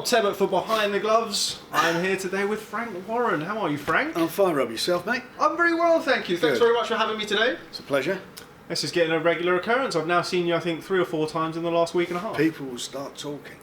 Tebbutt for Behind the Gloves. I'm here today with Frank Warren. How are you, Frank? I'm fine, Rob. Yourself, mate? I'm very well, thank you. Thanks Good. very much for having me today. It's a pleasure. This is getting a regular occurrence. I've now seen you, I think, 3 or 4 times in the last week and a half. People will start talking.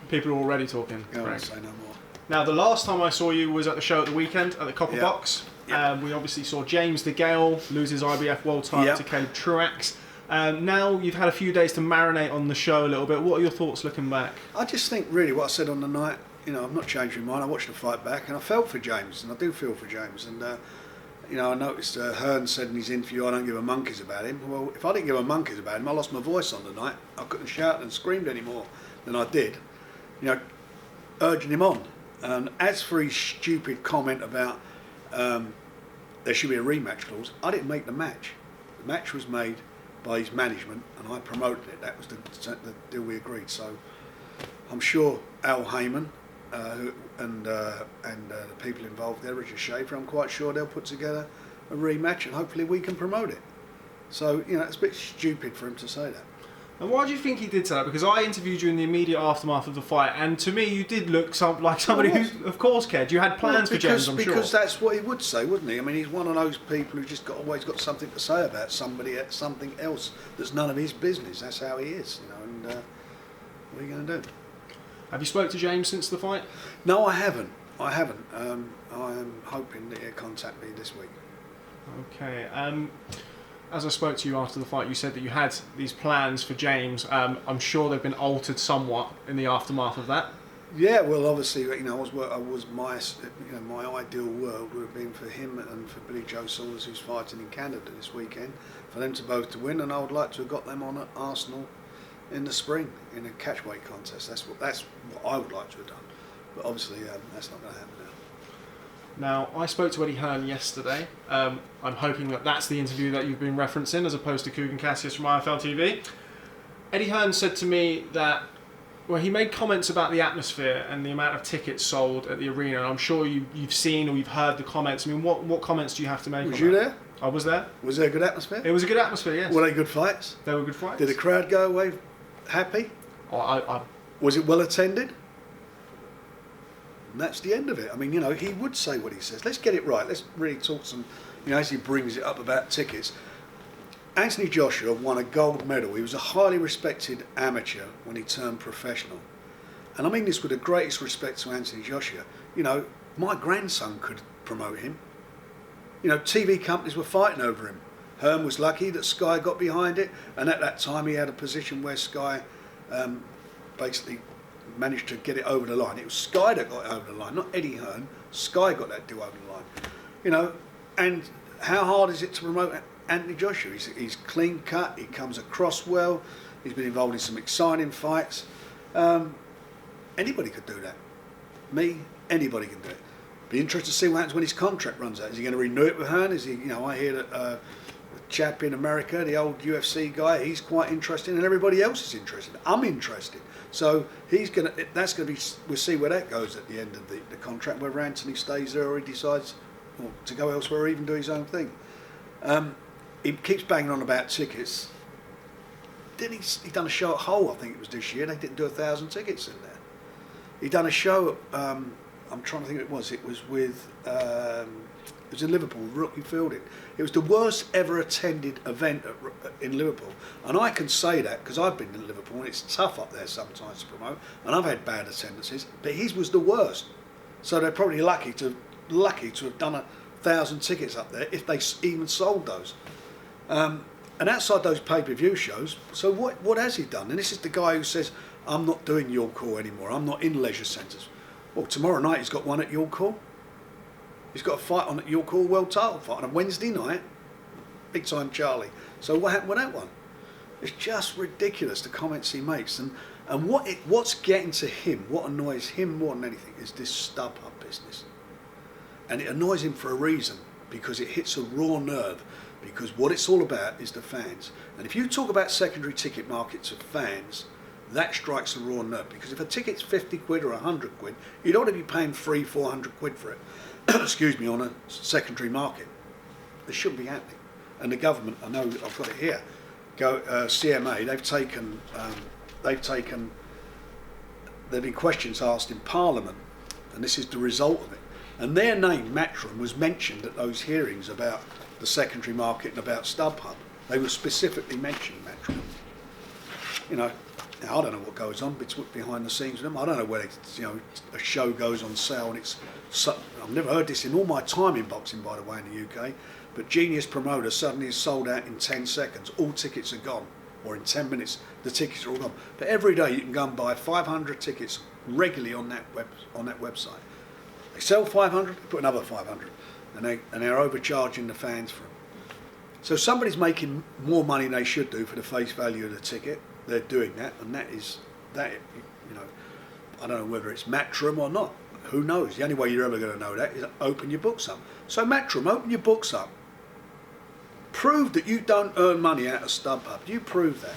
People are already talking. I won't Frank. say no more. Now, the last time I saw you was at the show at the weekend at the Copper Yeah. Box. Yeah. We obviously saw James Degale lose his IBF world title Yeah. to Caleb Truax. Now you've had a few days to marinate on the show a little bit. What are your thoughts looking back? I just think, really, what I said on the night, I've not changed my mind. I watched the fight back and I felt for James, and I do feel for James. And, I noticed Hearn said in his interview, I don't give a monkeys about him. Well, if I didn't give a monkeys about him, I lost my voice on the night. I couldn't shout and screamed any more than I did, urging him on. And as for his stupid comment about there should be a rematch clause, I didn't make the match. The match was made by his management and I promoted it. That was the deal we agreed. So I'm sure Al Heyman and the people involved there, Richard Schaefer, I'm quite sure they'll put together a rematch and hopefully we can promote it. So, it's a bit stupid for him to say that. And why do you think he did say that? Because I interviewed you in the immediate aftermath of the fight, and to me you did look like somebody who, of course, cared. You had plans for James, I'm sure. Because that's what he would say, wouldn't he? I mean, he's one of those people who's just always got something to say about somebody, something else that's none of his business. That's how he is, and what are you going to do? Have you spoke to James since the fight? No, I haven't. I am hoping that he'll contact me this week. Okay. As I spoke to you after the fight, you said that you had these plans for James. I'm sure they've been altered somewhat in the aftermath of that. Yeah, well, obviously, my ideal world would have been for him and for Joe Saunders, who's fighting in Canada this weekend, for them to both to win, and I would like to have got them on at Arsenal in the spring in a catchweight contest. That's what I would like to have done, but obviously that's not going to happen now. Now, I spoke to Eddie Hearn yesterday. I'm hoping that that's the interview that you've been referencing as opposed to Kugan Cassius from IFL TV. Eddie Hearn said to me that, he made comments about the atmosphere and the amount of tickets sold at the arena, and I'm sure you've seen or you've heard the comments. I mean, what comments do you have to make? Was you there? I was there. Was there a good atmosphere? It was a good atmosphere, yes. Were they good fights? They were good fights. Did the crowd go away happy? Was it well attended? And that's the end of it. I mean, he would say what he says. Let's get it right. Let's really talk some, as he brings it up about tickets. Anthony Joshua won a gold medal. He was a highly respected amateur when he turned professional. And I mean this with the greatest respect to Anthony Joshua. My grandson could promote him. TV companies were fighting over him. Hearn was lucky that Sky got behind it. And at that time he had a position where Sky basically managed to get it over the line. It was Sky that got it over the line, not Eddie Hearn. Sky got that deal over the line. And how hard is it to promote Anthony Joshua? He's clean cut, he comes across well, he's been involved in some exciting fights. Anybody could do that. Anybody can do it. Be interested to see what happens when his contract runs out. Is he going to renew it with Hearn? Is he, I hear that the chap in America, the old UFC guy, he's quite interested, and everybody else is interested. I'm interested. So we'll see where that goes at the end of the contract, whether Anthony stays there or he decides to go elsewhere or even do his own thing. He keeps banging on about tickets. Didn't he done a show at Hull, I think it was this year. They didn't do 1,000 tickets in there. He done a show at, I'm trying to think what it was with, it was in Liverpool, Rookie Fielding. It was the worst ever attended event in Liverpool. And I can say that because I've been in Liverpool and it's tough up there sometimes to promote. And I've had bad attendances, but his was the worst. So they're probably lucky to have done 1,000 tickets up there if they even sold those. And outside those pay-per-view shows, so what has he done? And this is the guy who says, I'm not doing York Hall anymore. I'm not in leisure centres. Well, tomorrow night he's got one at York Hall. He's got a fight on at York Hall, world title fight on a Wednesday night. Big time Charlie. So what happened with that one? It's just ridiculous, the comments he makes. And what's getting to him, what annoys him more than anything, is this Stubhub business. And it annoys him for a reason, because it hits a raw nerve. Because what it's all about is the fans. And if you talk about secondary ticket markets of fans, that strikes a raw nerve. Because if a ticket's 50 quid or 100 quid, you don't want to be paying 300-400 quid for it. Excuse me, on a secondary market. This shouldn't be happening. And the government, I know I've got it here, CMA, they've taken there have been questions asked in Parliament, and this is the result of it. And their name, Matchroom, was mentioned at those hearings about the secondary market and about Stubhub. They were specifically mentioned, Matchroom. You know, now, I don't know what goes on behind the scenes with them. I don't know where a show goes on sale and I've never heard this in all my time in boxing, by the way, in the UK. But genius promoter suddenly is sold out in 10 seconds. All tickets are gone, or in 10 minutes the tickets are all gone. But every day you can go and buy 500 tickets regularly on that website. They sell 500, they put another 500, and they're overcharging the fans for them. So somebody's making more money than they should do for the face value of the ticket. They're doing that, and that. You know, I don't know whether it's Matchroom or not. Who knows? The only way you're ever going to know that is open your books up. So Matchroom, open your books up. Prove that you don't earn money out of Stubhub. You prove that.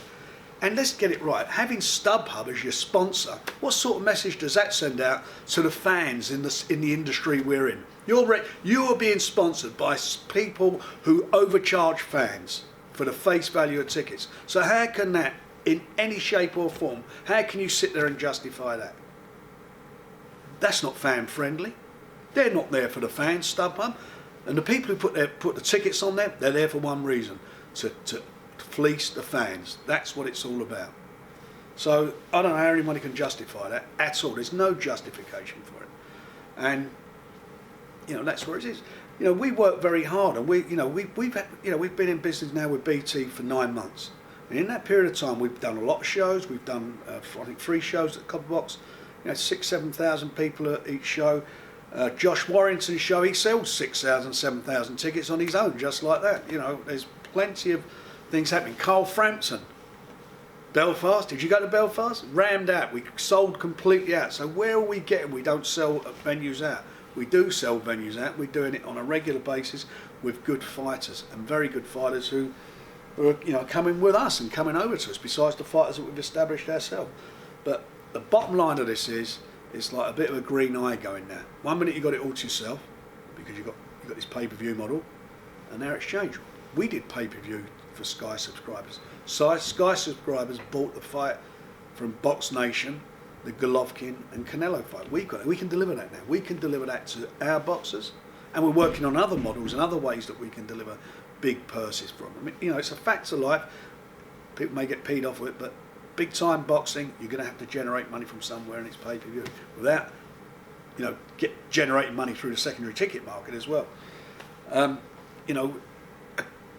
And let's get it right. Having Stubhub as your sponsor, what sort of message does that send out to the fans in the industry we're in? You are being sponsored by people who overcharge fans for the face value of tickets. So how can that, in any shape or form, how can you sit there and justify that? That's not fan friendly. They're not there for the fans, Stubhub. And the people who put the tickets on there, they're there for one reason, to fleece the fans. That's what it's all about. So I don't know how anybody can justify that at all. There's no justification for it. And that's where it is. We work very hard, and we've been in business now with BT for 9 months. And in that period of time, we've done a lot of shows. We've done, I think, 3 shows at Copper Box. 6,000-7,000 people at each show. Josh Warrington's show, he sells 6,000, 7,000 tickets on his own, just like that. There's plenty of things happening. Frampton, Belfast. Did you go to Belfast? Rammed out. We sold completely out. So where are we getting? We don't sell venues out. We do sell venues out. We're doing it on a regular basis with good fighters, and very good fighters who are coming with us and coming over to us, besides the fighters that we've established ourselves. But the bottom line of this is, it's like a bit of a green eye going now. 1 minute you got it all to yourself because you got this pay-per-view model, and now it's changed. We did pay-per-view for Sky subscribers. Sky subscribers bought the fight from Box Nation, the Golovkin and Canelo fight. We can deliver that now. We can deliver that to our boxers, and we're working on other models and other ways that we can deliver big purses from them. It's a fact of life. People may get peed off with it, but big time boxing, you're going to have to generate money from somewhere, and it's pay-per-view. Without, generating money through the secondary ticket market as well.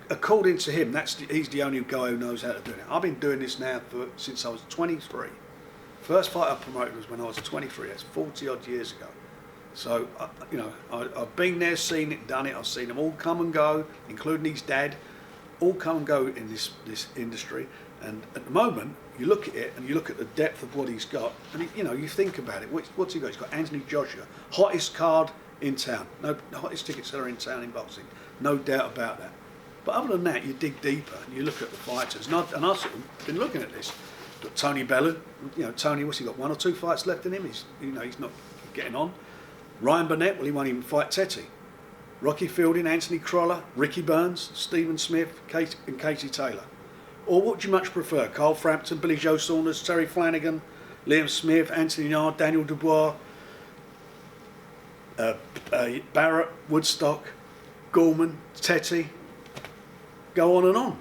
According to him, he's the only guy who knows how to do it. I've been doing this now since I was 23. First fight I promoted was when I was 23. That's 40 odd years ago. So, I've been there, seen it, done it. I've seen them all come and go, including his dad, all come and go in this industry. And at the moment, you look at it and you look at the depth of what he's got, and you think about it. What's he got? He's got Anthony Joshua, hottest card in town. No, the hottest ticket seller in town in boxing. No doubt about that. But other than that, you dig deeper and you look at the fighters. And I've sort of been looking at this. Got Tony Bellin. Tony, what's he got? 1 or 2 fights left in him. He's not getting on. Ryan Burnett, well, he won't even fight Tetty. Rocky Fielding, Anthony Crolla, Ricky Burns, Stephen Smith, and Casey Taylor. Or what do you much prefer? Carl Frampton, Billy Joe Saunders, Terry Flanagan, Liam Smith, Anthony Yard, Daniel Dubois, Barrett, Woodstock, Gorman, Tetty. Go on and on.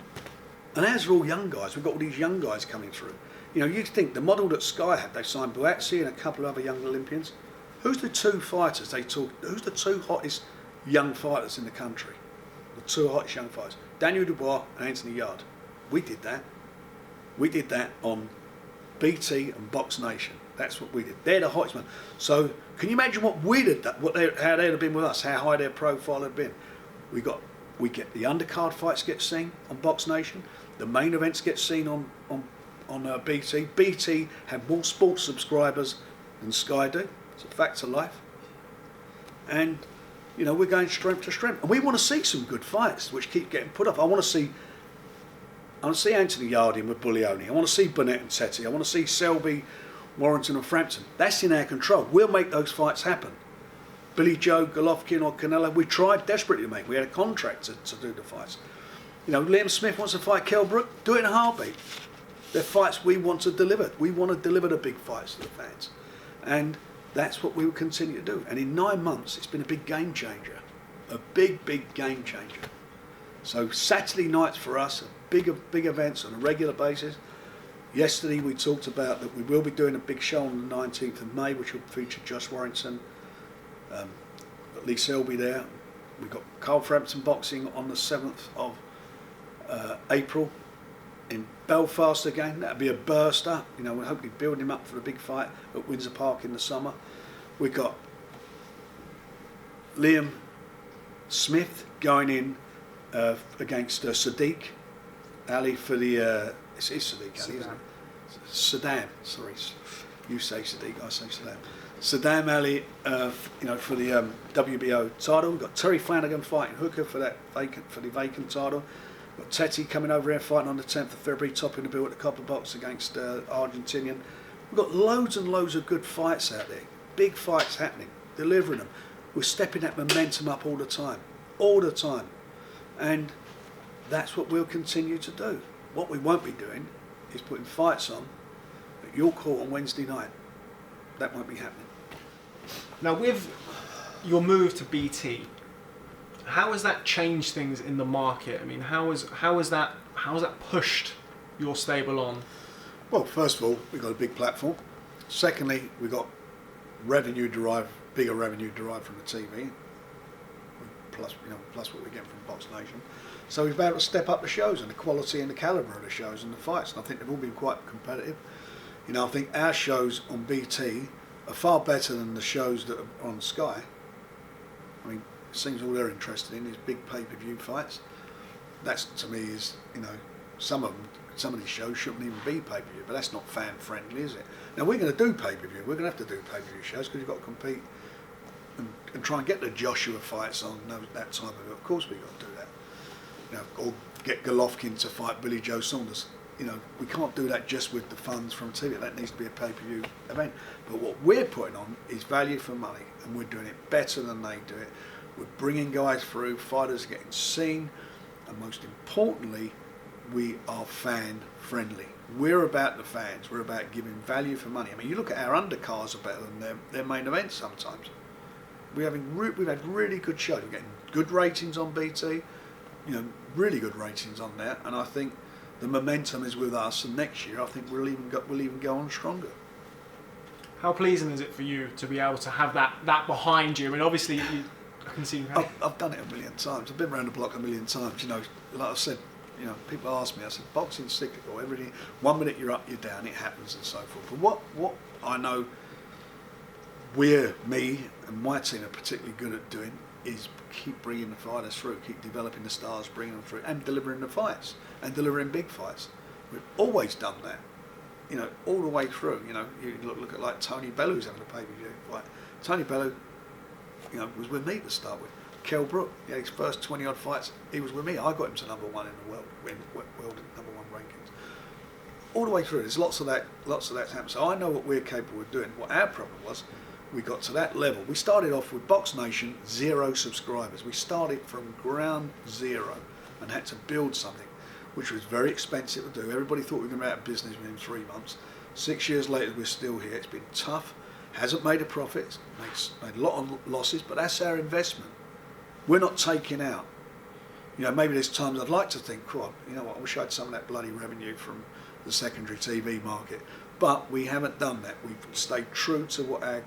And as we're all young guys, we've got all these young guys coming through. You think the model that Sky had, they signed Buatsi and a couple of other young Olympians. Who's the 2 fighters who's the 2 hottest young fighters in the country? The 2 hottest young fighters. Daniel Dubois and Anthony Yard. We did that. We did that on BT and Box Nation. That's what we did. They're the hottest ones. So can you imagine what we did? How they'd have been with us? How high their profile had been? We get the undercard fights get seen on Box Nation. The main events get seen on BT. BT have more sports subscribers than Sky do. It's a fact of life. And we're going strength to strength. And we want to see some good fights, which keep getting put off. I want to see Anthony Yard in with Bullioni. I want to see Burnett and Tetty. I want to see Selby, Warrington and Frampton. That's in our control. We'll make those fights happen. Billy Joe, Golovkin or Canelo, we tried desperately to make. We had a contract to do the fights. Liam Smith wants to fight Kell Brook. Do it in a heartbeat. They're fights we want to deliver. We want to deliver the big fights to the fans. And that's what we will continue to do. And in 9 months, it's been a big game changer. A big, big game changer. So Saturday nights for us are big events on a regular basis. Yesterday we talked about that we will be doing a big show on the 19th of May, which will feature Joe Warrington, Lee Selby there. We've got Frampton boxing on the 7th of April in Belfast again. That'll be a burster. You know, we're hopefully building him up for a big fight at Windsor Park in the summer. We've got Liam Smith going in against Sadiq Ali for the it's Sadiq Ali, isn't it? Saddam, sorry, you say Sadiq, I say Saddam. Saddam Ali, for the WBO title. We've got Terry Flanagan fighting Hooker for the vacant title. We've got Teti coming over here fighting on the 10th of February, topping the bill at the Copper Box against Argentinian. We've got loads and loads of good fights out there, big fights happening, delivering them. We're stepping that momentum up all the time, and that's what we'll continue to do. What we won't be doing is putting fights on at York Hall on Wednesday night. That won't be happening. Now, with your move to BT, how has that changed things in the market? I mean, how has that pushed your stable on? Well, first of all, we've got a big platform. Secondly, we've got bigger revenue derived from the TV, plus what we're getting from Box Nation. So we've been able to step up the shows and the quality and the calibre of the shows and the fights, and I think they've all been quite competitive. You know, I think our shows on BT are far better than the shows that are on Sky. I mean, it seems all they're interested in is big pay-per-view fights. That's, to me, is, some of these shows shouldn't even be pay-per-view, but that's not fan-friendly, is it? Now, we're going to do pay-per-view. We're going to have to do pay-per-view shows because you've got to compete and try and get the Joshua fights on that time of it. Of course we've got to do that. Or get Golovkin to fight Joe Saunders. We can't do that just with the funds from TV. That needs to be a pay-per-view event. But what we're putting on is value for money, and we're doing it better than they do it. We're bringing guys through, fighters are getting seen, and most importantly, we are fan-friendly. We're about the fans. We're about giving value for money. I mean, you look at our undercards are better than their main events sometimes. We've had really good shows. We're getting good ratings on BT. Really good ratings on there, and I think the momentum is with us. And next year, I think we'll even go on stronger. How pleasing is it for you to be able to have that behind you? I mean, obviously, I can see. I've done it a million times. I've been around the block a million times. Like I said, people ask me. I said, boxing's cyclical. Everything. 1 minute you're up, you're down. It happens, and so forth. But what I know, me and my team are particularly good at doing is keep bringing the fighters through, keep developing the stars, bringing them through, and delivering the fights, and delivering big fights. We've always done that, all the way through. You look at like Tony Bellew, who's having a pay-per-view fight. Tony Bellew, was with me to start with. Kell Brook, his first 20-odd fights, he was with me. I got him to number one in the world number one rankings. All the way through, there's lots of that happened. So I know what we're capable of doing. What our problem was, we got to that level. We started off with Box Nation, 0 subscribers. We started from ground zero and had to build something, which was very expensive to do. Everybody thought we were going to be out of business within 3 months. 6 years later, we're still here. It's been tough. Hasn't made a profit. Made a lot of losses, but that's our investment. We're not taking out. Maybe there's times I'd like to think, I wish I had some of that bloody revenue from the secondary TV market. But we haven't done that. We've stayed true to what our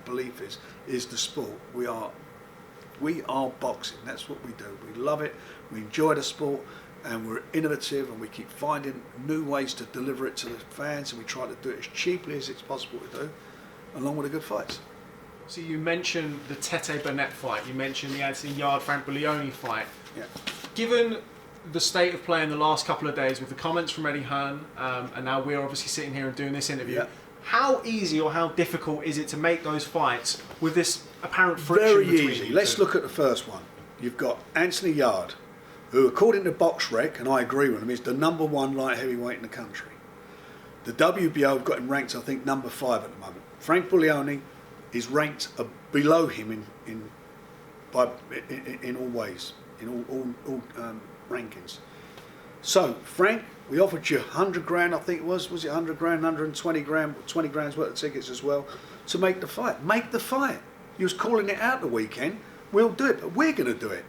belief is the sport. We are boxing. That's what we do. We love it. We enjoy the sport, and we're innovative, and we keep finding new ways to deliver it to the fans, and we try to do it as cheaply as it's possible to do, along with the good fights. So you mentioned the Tete Burnett fight. You mentioned the Anthony Frank Buglioni fight. Yeah. Given the state of play in the last couple of days with the comments from Eddie Hearn, and now we're obviously sitting here and doing this interview, how easy or how difficult is it to make those fights with this apparent friction? Very between easy. you Let's two? look at the first one. You've got Anthony Yard, who, according to BoxRec, and I agree with him, is the number 1 light heavyweight in the country. The WBO have got him ranked, I think, number 5 at the moment. Frank Buglioni is ranked below him in all ways, in all rankings. So, Frank, we offered you 100 grand, I think it was it 100 grand, 120 grand, 20 grand's worth of tickets as well, to make the fight. Make the fight. You was calling it out the weekend. We'll do it, but we're going to do it.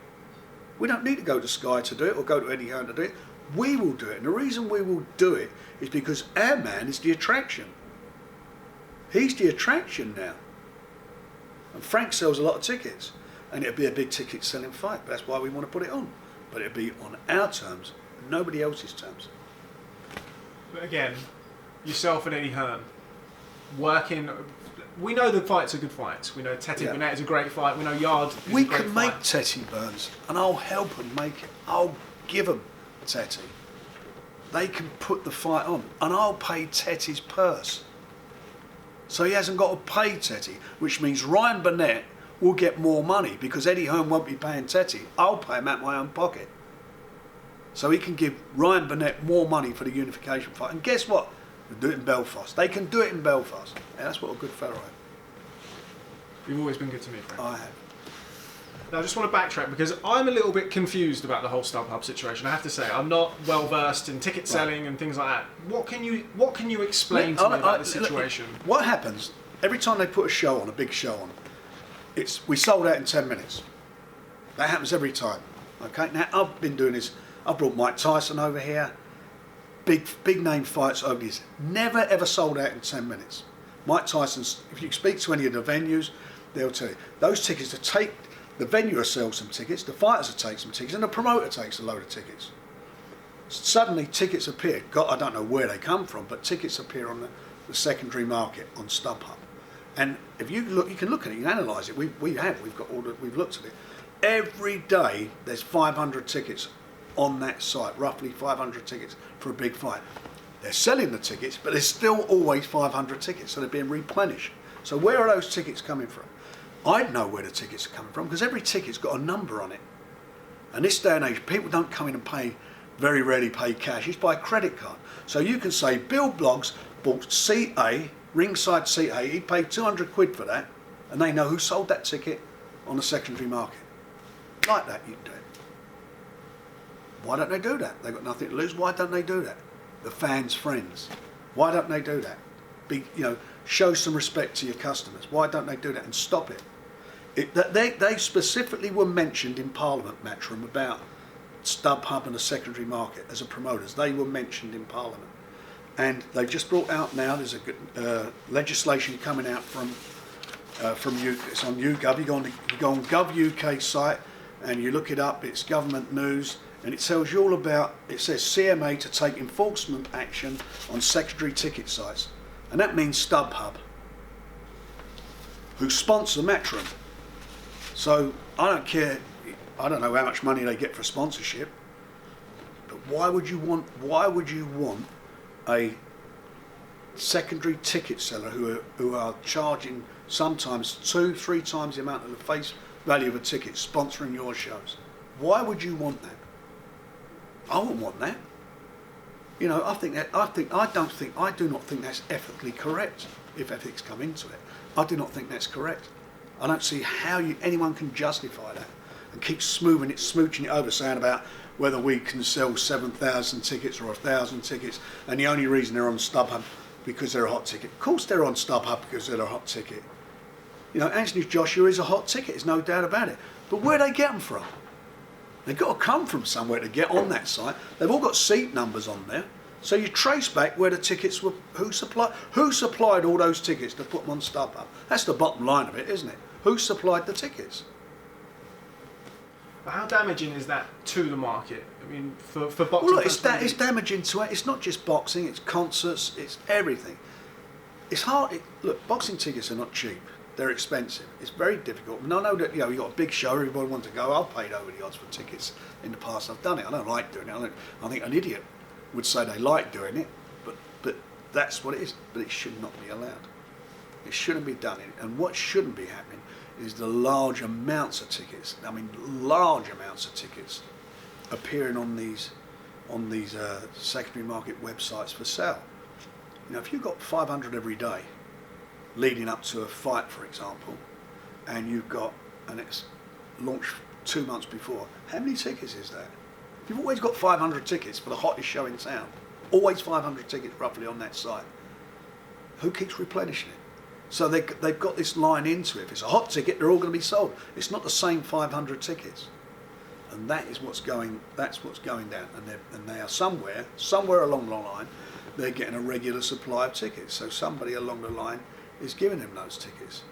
We don't need to go to Sky to do it or go to Eddie Hearn to do it. We will do it. And the reason we will do it is because our man is the attraction. He's the attraction now. And Frank sells a lot of tickets. And it'll be a big ticket selling fight. But that's why we want to put it on. But it'll be on our terms, nobody else's terms. But again, yourself and Eddie Hearn, working... We know the fights are good fights. We know Teddy Burnett is a great fight. We know Yard is we a great can fight. make Tetty Burns, and I'll help them make it. I'll give them Tetty. They can put the fight on, and I'll pay Tetty's purse. So he hasn't got to pay Tetty, which means Ryan Burnett will get more money because Eddie Hearn won't be paying Tetty. I'll pay him out of my own pocket. So he can give Ryan Burnett more money for the unification fight. And guess what? We'll do it in Belfast. They can do it in Belfast. Yeah, that's what a good fella is. You've always been good to me, Frank. I have. Now, I just want to backtrack because I'm a little bit confused about the whole Stubhub situation. I have to say, I'm not well versed in ticket selling and things like that. What can you explain to me about the situation? What happens every time they put a show on, a big show on? We sold out in 10 minutes. That happens every time. Okay. Now I've been doing this. I brought Mike Tyson over here. Big name fights over these. Never ever sold out in 10 minutes. Mike Tyson's, if you speak to any of the venues, they'll tell you. Those tickets to take, the venue will sell some tickets, the fighters will take some tickets, and the promoter takes a load of tickets. Suddenly tickets appear. I don't know where they come from, but tickets appear on the secondary market on Stubhub. And if you look, you can look at it, you can analyse it. We've looked at it. Every day there's 500 tickets on that site, roughly 500 tickets for a big fight. They're selling the tickets, but there's still always 500 tickets, so they're being replenished. So where are those tickets coming from? I'd know where the tickets are coming from because every ticket's got a number on it. And this day and age, people don't come in and pay, very rarely pay cash. It's by credit card. So you can say Bill Bloggs bought seat A, ringside seat A, he paid 200 quid for that, and they know who sold that ticket on the secondary market. Like that, you can do it. Why don't they do that? They've got nothing to lose. Why don't they do that? The fans' friends. Why don't they do that? Show some respect to your customers. Why don't they do that and stop it? They specifically were mentioned in Parliament, Matchroom, about Stubhub and the secondary market as a promoters. They were mentioned in Parliament. And they've just brought out now, there's a good legislation coming out from it's on YouGov. You go on Gov UK site and you look it up, it's government news, and it tells you all about, it says CMA to take enforcement action on secondary ticket sites. And that means Stubhub, who sponsor Matchroom. So I don't care, I don't know how much money they get for sponsorship, but why would you want a secondary ticket seller who are charging sometimes 2-3 times the amount of the face value of a ticket sponsoring your shows? Why would you want that? I wouldn't want that. I do not think that's ethically correct. If ethics come into it, I do not think that's correct. I don't see how anyone can justify that and keep smooching it over, saying about whether we can sell 7,000 tickets or 1,000 tickets, and the only reason they're on Stubhub because they're a hot ticket. Of course they're on Stubhub because they're a hot ticket. Anthony Joshua is a hot ticket, there's no doubt about it. But where do they get them from? They've got to come from somewhere to get on that site. They've all got seat numbers on there. So you trace back where the tickets were, who supplied all those tickets to put them on Stubhub. That's the bottom line of it, isn't it? Who supplied the tickets? But how damaging is that to the market? I mean, for boxing... Well, look, it's damaging to it. It's not just boxing, it's concerts, it's everything. It's hard. Look, boxing tickets are not cheap. They're expensive. It's very difficult. And I know that you've got a big show, everybody wants to go. I've paid over the odds for tickets in the past. I've done it. I don't like doing it. I think an idiot would say they like doing it, but that's what it is. But it should not be allowed. It shouldn't be done. And what shouldn't be happening is the large amounts of tickets. I mean, large amounts of tickets appearing on these secondary market websites for sale. If you've got 500 every day leading up to a fight, for example, and you've got, and it's launched 2 months before, how many tickets is that? You've always got 500 tickets for the hottest show in town. Always 500 tickets roughly on that site. Who keeps replenishing it? So they've got this line into it. If it's a hot ticket, they're all going to be sold. It's not the same 500 tickets. And that's what's going down. And they are somewhere along the line, they're getting a regular supply of tickets. So somebody along the line is giving them those tickets.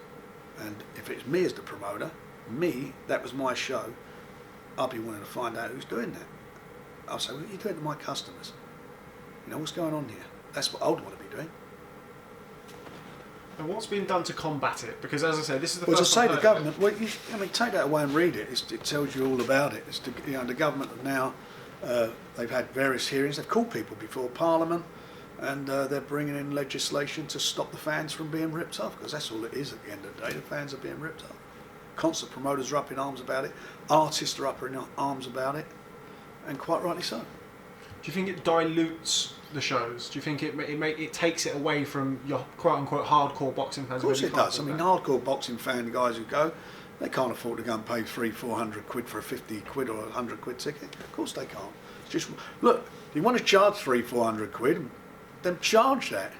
And if it's me as the promoter, that was my show, I'll be wanting to find out who's doing that. I'll say, what are you doing to my customers? What's going on here? That's what I would want to be doing. And what's been done to combat it? Because as I say, this is the first. As I say, the government. Well, take that away and read it. It tells you all about it. The government have now they've had various hearings. They've called people before Parliament, and they're bringing in legislation to stop the fans from being ripped off. Because that's all it is at the end of the day. The fans are being ripped off. Concert promoters are up in arms about it. Artists are up in arms about it, and quite rightly so. Do you think it dilutes the shows? Do you think it takes it away from your quote-unquote hardcore boxing fans? Of course it does. Hardcore boxing fan guys who go, they can't afford to go and pay 300-400 quid for a 50 quid or a 100 quid ticket. Of course they can't. It's just, look, if you want to charge 300-400 quid, then charge that.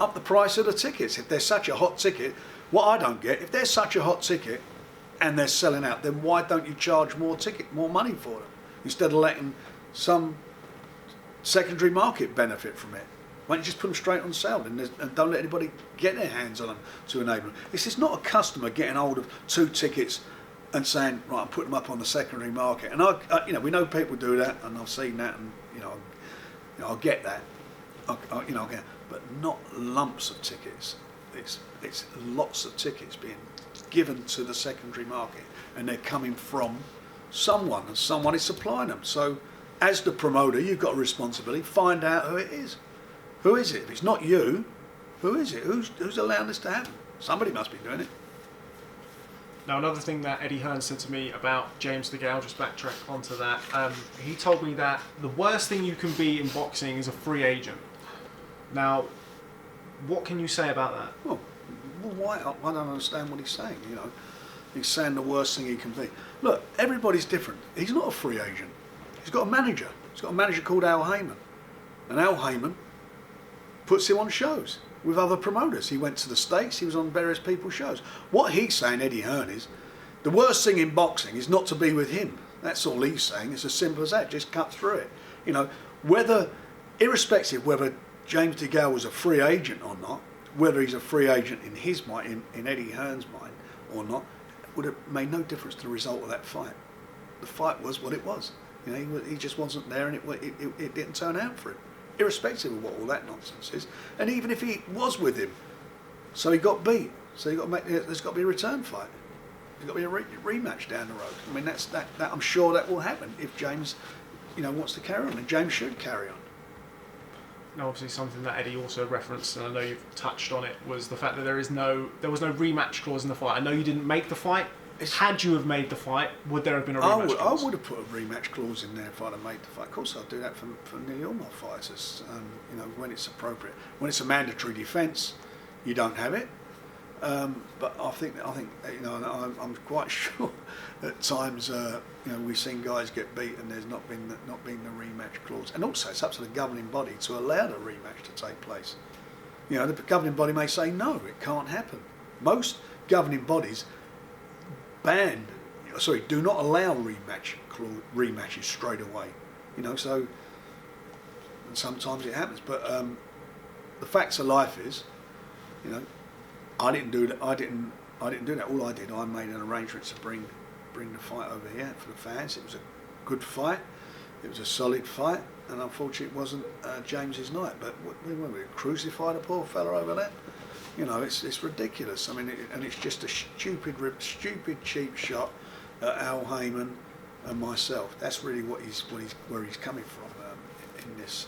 Up the price of the tickets. If they're such a hot ticket, what I don't get, if they're such a hot ticket and they're selling out, then why don't you charge more money for them? Instead of letting some secondary market benefit from it. Why don't you just put them straight on sale and don't let anybody get their hands on them to enable them? This is not a customer getting hold of 2 tickets and saying, right, I'm putting them up on the secondary market. And we know people do that, and I've seen that, and I get that. I get, but not lumps of tickets. It's lots of tickets being given to the secondary market, and they're coming from someone, and someone is supplying them. So, as the promoter, you've got a responsibility. Find out who it is. Who is it? If it's not you, who is it? Who's allowing this to happen? Somebody must be doing it. Now, another thing that Eddie Hearn said to me about James Degale, just backtrack onto that, he told me that the worst thing you can be in boxing is a free agent. Now, what can you say about that? Well, why? I don't understand what he's saying. He's saying the worst thing he can be. Look, everybody's different. He's not a free agent. He's got a manager. He's got a manager called Al Heyman. And Al Heyman puts him on shows with other promoters. He went to the States, he was on various people's shows. What he's saying, Eddie Hearn, is the worst thing in boxing is not to be with him. That's all he's saying. It's as simple as that. Just cut through it. Irrespective whether James Degale was a free agent or not, whether he's a free agent in his mind, in Eddie Hearn's mind or not, would have made no difference to the result of that fight. The fight was what it was. He just wasn't there, and it didn't turn out for him, irrespective of what all that nonsense is. And even if he was with him, so he got beat, so there's got to be a return fight. There's got to be a rematch down the road. That I'm sure that will happen if James, wants to carry on, and James should carry on. Now, obviously, something that Eddie also referenced, and I know you've touched on it, was the fact that there was no rematch clause in the fight. I know you didn't make the fight. Had you have made the fight, would there have been a rematch clause? I would have put a rematch clause in there if I'd have made the fight. Of course, I'd do that for nearly all my fighters. When it's appropriate. When it's a mandatory defence, you don't have it. But I think I'm quite sure at times we've seen guys get beat and there's not been the rematch clause. And also, it's up to the governing body to allow the rematch to take place. The governing body may say no, it can't happen. Most governing bodies do not allow rematches straight away. So and sometimes it happens. But the facts of life is, I didn't do that. I didn't do that. All I did, I made an arrangement to bring the fight over here for the fans. It was a good fight. It was a solid fight, and unfortunately, it wasn't James's night. But we crucified a poor fella over that. It's ridiculous. and it's just a stupid, cheap shot at Al Heyman and myself. That's really where he's coming from in this.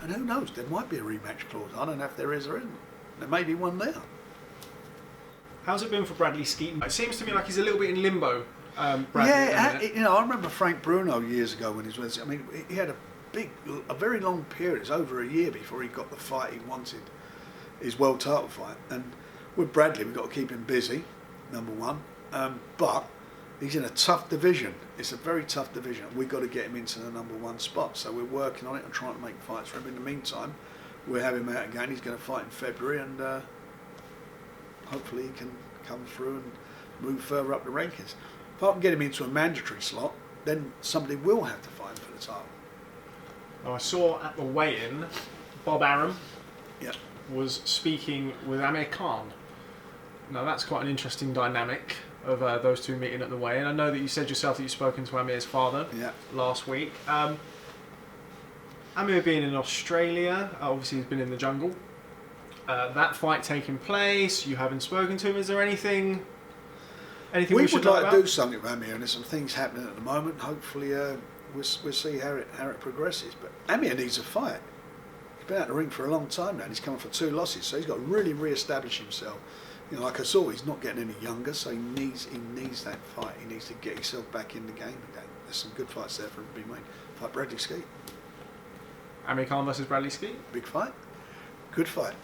And who knows? There might be a rematch clause. I don't know if there is or isn't. There may be one there. How's it been for Bradley Skeeton? It seems to me like he's a little bit in limbo. Bradley, I remember Frank Bruno years ago when he was. He had a very long period. It was over a year before he got the fight he wanted, his world title fight. And with Bradley, we've got to keep him busy, number one. But He's in a tough division. It's a very tough division. We've got to get him into the #1 spot. So we're working on it and trying to make fights for him. In the meantime, we'll have him out again. He's going to fight in February, and hopefully he can come through and move further up the rankings. If I can get him into a mandatory slot, then somebody will have to fight him for the title. Now, I saw at the weigh-in, Bob Arum Yeah. was speaking with Amir Khan. Now that's quite an interesting dynamic of those two meeting at the weigh-in. I know that you said yourself that you've spoken to Amir's father last week. Amir being in Australia, obviously he's been in the jungle. That fight taking place, you haven't spoken to him. Is there anything we should would like know to about? do something with Amir, and there's some things happening at the moment. Hopefully we'll see how it progresses. But Amir needs a fight. He's been out the ring for a long time now, and he's coming for 2 losses, so he's got to really re-establish himself. You know, like I saw, he's not getting any younger, so he needs that fight. He needs to get himself back in the game again. There's some good fights there for him to be made. Fight Bradley Skeet. Amir Khan versus Bradley Skeet. Big fight. Good fight.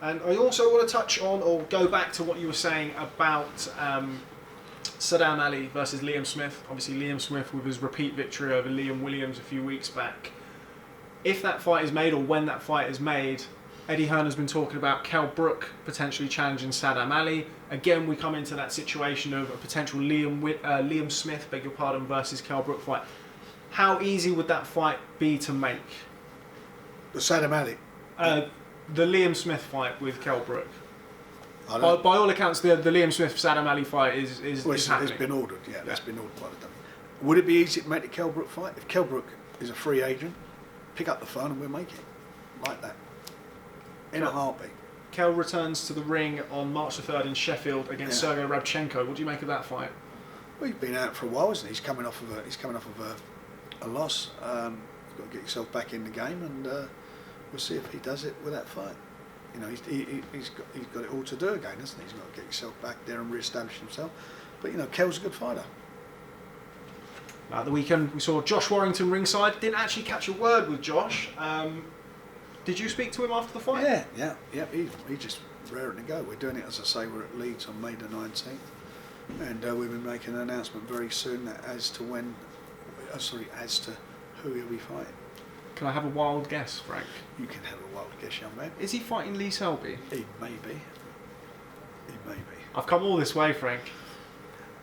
And I also want to touch on, or go back to what you were saying about Saddam Ali versus Liam Smith. Obviously Liam Smith with his repeat victory over Liam Williams a few weeks back. If that fight is made, or when that fight is made, Eddie Hearn has been talking about Kell Brook potentially challenging Saddam Ali. Again, we come into that situation of a potential Liam Smith, beg your pardon, versus Kell Brook fight. How easy would that fight be to make? The Saddam Ali? The Liam Smith fight with Kell Brook. By all accounts, the Liam Smith-Saddam Ali fight is happening. It's been ordered, that's been ordered by the W. Would it be easy to make the Kell Brook fight? If Kell Brook is a free agent, pick up the phone and we'll make it. Like that. In a heartbeat. Kell returns to the ring on March the 3rd in Sheffield against Sergey Rabchenko. What do you make of that fight? Well, he's been out for a while, isn't he? He's coming off of a loss. You've got to get yourself back in the game, and we'll see if he does it with that fight. You know, he's got it all to do again, hasn't he? He's got to get himself back there and re-establish himself. But you know, Kell's a good fighter. At the weekend, we saw Josh Warrington ringside. Didn't actually catch a word with Josh. Did you speak to him after the fight? Yeah. He's just raring to go. We're doing it, as I say, we're at Leeds on May the 19th, and we'll be making an announcement very soon as to who he'll be fighting. Can I have a wild guess, Frank? You can have a wild guess, young man. Is he fighting Lee Selby? He may be. I've come all this way, Frank.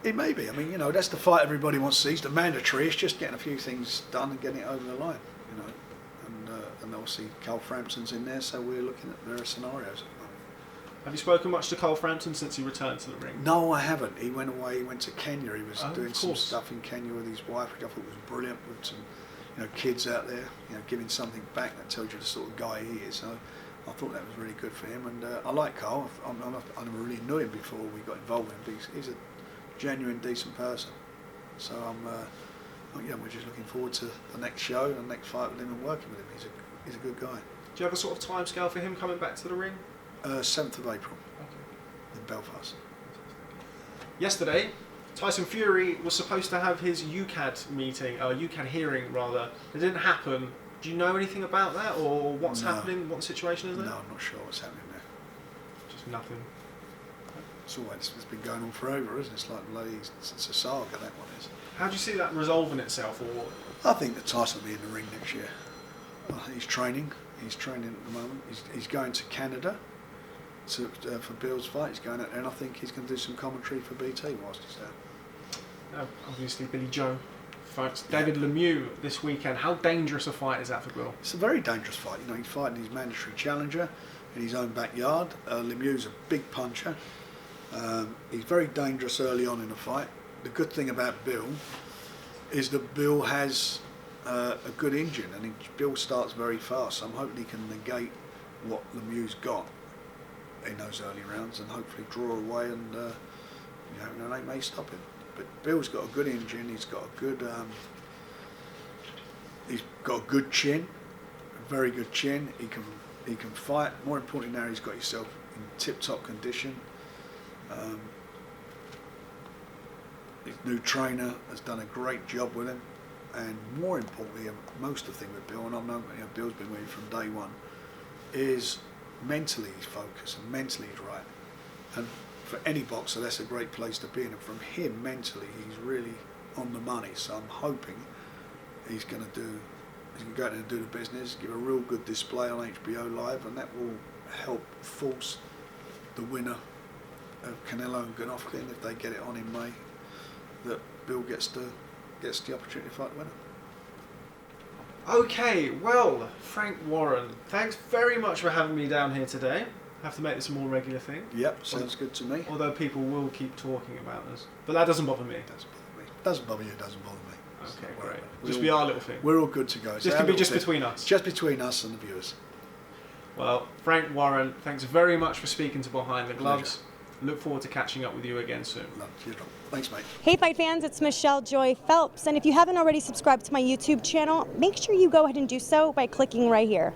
He may be. I mean, you know, that's the fight everybody wants to see. It's the mandatory. It's just getting a few things done and getting it over the line, you know. And obviously Carl Frampton's in there, so we're looking at various scenarios at the moment. Have you spoken much to Carl Frampton since he returned to the ring? No, I haven't. He went away. He went to Kenya. He was doing some course. stuff in Kenya with his wife, which I thought was brilliant. With some, you know, kids out there, you know, giving something back. That tells you the sort of guy he is. So I thought that was really good for him. And I like Carl. I never really knew him before we got involved with him. He's a genuine, decent person. So we're just looking forward to the next show and the next fight with him and working with him. He's a good guy. Do you have a sort of timescale for him coming back to the ring? 7th of April in Belfast. Yesterday, Tyson Fury was supposed to have his UCAD hearing rather. It didn't happen. Do you know anything about that, or what's happening? What the situation is there? No, I'm not sure what's happening there. Just nothing. It's been going on forever, isn't it? It's like bloody, it's a saga, that one is. How do you see that resolving itself? Or I think that Tyson will be in the ring next year. He's training at the moment. He's going to Canada for Bill's fight. He's going out there, and I think he's going to do some commentary for BT whilst he's there. Obviously, Billy Joe fights David Lemieux this weekend. How dangerous a fight is that for Bill? It's a very dangerous fight. You know, he's fighting his mandatory challenger in his own backyard. Lemieux's a big puncher. He's very dangerous early on in the fight. The good thing about Bill is that Bill has a good engine, and Bill starts very fast. So I'm hoping he can negate what Lemieux's got in those early rounds, and hopefully draw away, and they may stop him. But Bill's got a good engine. He's got a good chin, a very good chin. He can fight. More importantly, now he's got himself in tip-top condition. His new trainer has done a great job with him, and more importantly, most of the thing with Bill, and I've known Bill's been with him from day one, is mentally he's focused and mentally he's right. And for any boxer, that's a great place to be in. And from him, mentally, he's really on the money. So I'm hoping he's going to go out and do the business, give a real good display on HBO Live, and that will help force the winner of Canelo and Golovkin, if they get it on in May, that Bill gets the opportunity to fight the winner. Okay, well, Frank Warren, thanks very much for having me down here today. Have to make this a more regular thing. Yep, sounds good to me. Although people will keep talking about us, but that doesn't bother me. Doesn't bother you, doesn't bother me. Okay, great. Just be our little thing. We're all good to go. This can be just between us. Just between us and the viewers. Well, Frank Warren, thanks very much for speaking to Behind the Gloves. Pleasure. Look forward to catching up with you again soon. Thanks, mate. Hey, fight fans, it's Michelle Joy Phelps, and if you haven't already subscribed to my YouTube channel, make sure you go ahead and do so by clicking right here.